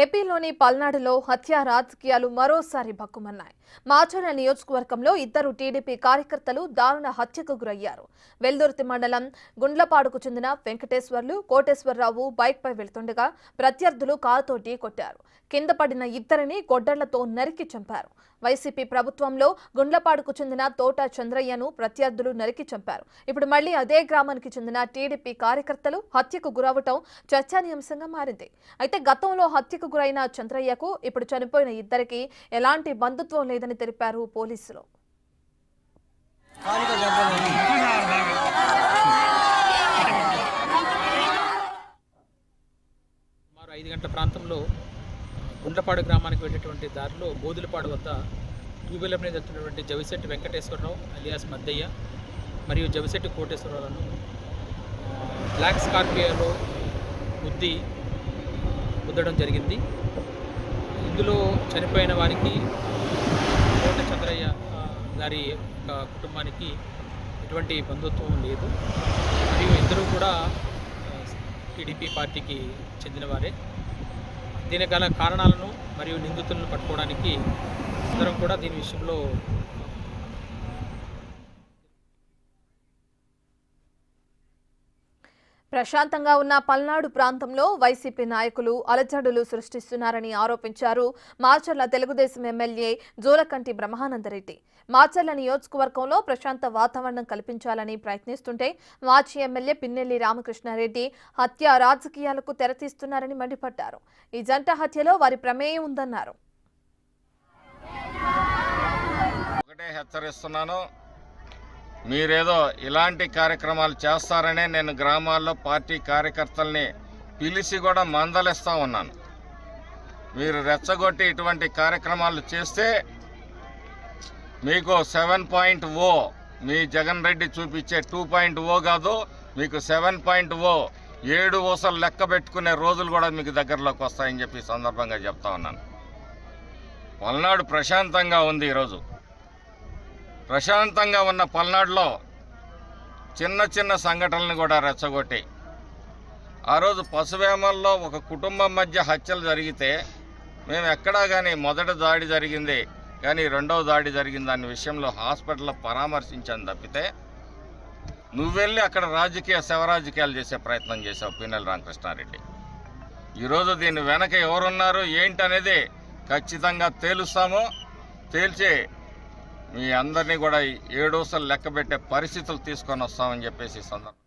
ఏపీలోని పల్నాడులో హత్య రాజకీయాలు మరోసారి భగ్గుమన్నాయి. మాచర్ల నియోజకవర్గంలో ఇద్దరు టీడీపీ కార్యకర్తలు దారుణ హత్యకు గురయ్యారు. వెల్దుర్తి మండలం గుండ్లపాడుకు చెందిన వెంకటేశ్వర్లు, కోటేశ్వరరావు బైక్పై వెళ్తుండగా ప్రత్యర్థులు కారుతో ఢీకొట్టారు. కింద పడిన ఇద్దరిని గొడ్డళ్లతో నరికి చంపారు. వైసీపీ ప్రభుత్వంలో గుండ్లపాడుకు చెందిన తోట చంద్రయ్యను ప్రత్యర్థులు నరికి చంపారు. ఇప్పుడు మళ్లీ అదే గ్రామానికి చెందిన టీడీపీ కార్యకర్తలు హత్యకు గురవటం చర్చానీయాంశంగా మారింది. అయితే గతంలో హత్యకు గురైన చంద్రయ్యకు ఇప్పుడు చనిపోయిన ఇద్దరికి ఎలాంటి బంధుత్వం లేదని తెలిపారు పోలీసులు. సుమారు 5 గంటల ప్రాంతంలో గుండ్లపాడు గ్రామానికి వెళ్ళేటువంటి దారిలో బోదులపాడు వద్ద టూ వీలర్ మీద వెళ్తున్నటువంటి జవిశెట్టి వెంకటేశ్వరరావు అలియాస్ మద్దయ్య మరియు జవిశెట్టి కోటేశ్వరరావులను బ్లాక్ స్కార్పియోలో గుద్దడం జరిగింది. ఇందులో చనిపోయిన వారికి కోట చంద్రయ్య గారి కుటుంబానికి ఎటువంటి బంధుత్వం లేదు. మరియు ఇద్దరు కూడా టీడీపీ పార్టీకి చెందినవారే. దీనికి గల కారణాలను మరియు నిందితులను పట్టుకోవడానికి అందరం కూడా దీని విషయంలో ప్రశాంతంగా ఉన్న పల్నాడు ప్రాంతంలో వైసీపీ నాయకులు అలజడులు సృష్టిస్తున్నారని ఆరోపించారు మాచర్ల తెలుగుదేశం ఎమ్మెల్యే జోలకంటి బ్రహ్మానందరెడ్డి. మాచర్ల నియోజకవర్గంలో ప్రశాంత వాతావరణం కల్పించాలని ప్రయత్నిస్తుంటే మాజీ ఎమ్మెల్యే పిన్నెల్లి రామకృష్ణారెడ్డి హత్య రాజకీయాలకు తెరతీస్తున్నారని మండిపడ్డారు. ఈ జంట హత్యలో వారి ప్రమేయం ఉందన్నారు. ఒకటే హెచ్చరిస్తున్నాను, మీరేదో ఇలాంటి కార్యక్రమాలు చేస్తారనే నేను గ్రామాల్లో పార్టీ కార్యకర్తల్ని పిలిచి కూడా మందలిస్తూ ఉన్నాను. మీరు రెచ్చగొట్టి ఇటువంటి కార్యక్రమాలు చేస్తే మీకు 7.0 మీ జగన్ రెడ్డి చూపించే 2.0 కాదు, మీకు 7.0 7 ఊసలు లెక్క పెట్టుకునే రోజులు కూడా మీకు దగ్గరలోకి వస్తాయని చెప్పి సందర్భంగా చెప్తా ఉన్నాను. పల్నాడు ప్రశాంతంగా ఉంది. ఈరోజు ప్రశాంతంగా ఉన్న పల్నాడులో చిన్న చిన్న సంఘటనలను కూడా రెచ్చగొట్టి ఆ రోజు పశువేమల్లో ఒక కుటుంబం మధ్య హత్యలు జరిగితే మేము ఎక్కడా కానీ మొదటి దాడి జరిగింది కానీ రెండవ దాడి జరిగింది అనే విషయంలో హాస్పిటల్లో పరామర్శించాను తప్పితే నువ్వెళ్ళి అక్కడ శవరాజకీయాలు చేసే ప్రయత్నం చేసావు పిన్నెల్లి రామకృష్ణారెడ్డి. ఈరోజు దీని వెనక ఎవరున్నారు ఏంటనేది ఖచ్చితంగా తేలుస్తాము. తేల్చి మీ అందరినీ కూడా 7 ఊసలు లెక్క పెట్టే పరిస్థితులు తీసుకొని వస్తామని చెప్పేసి సందర్భం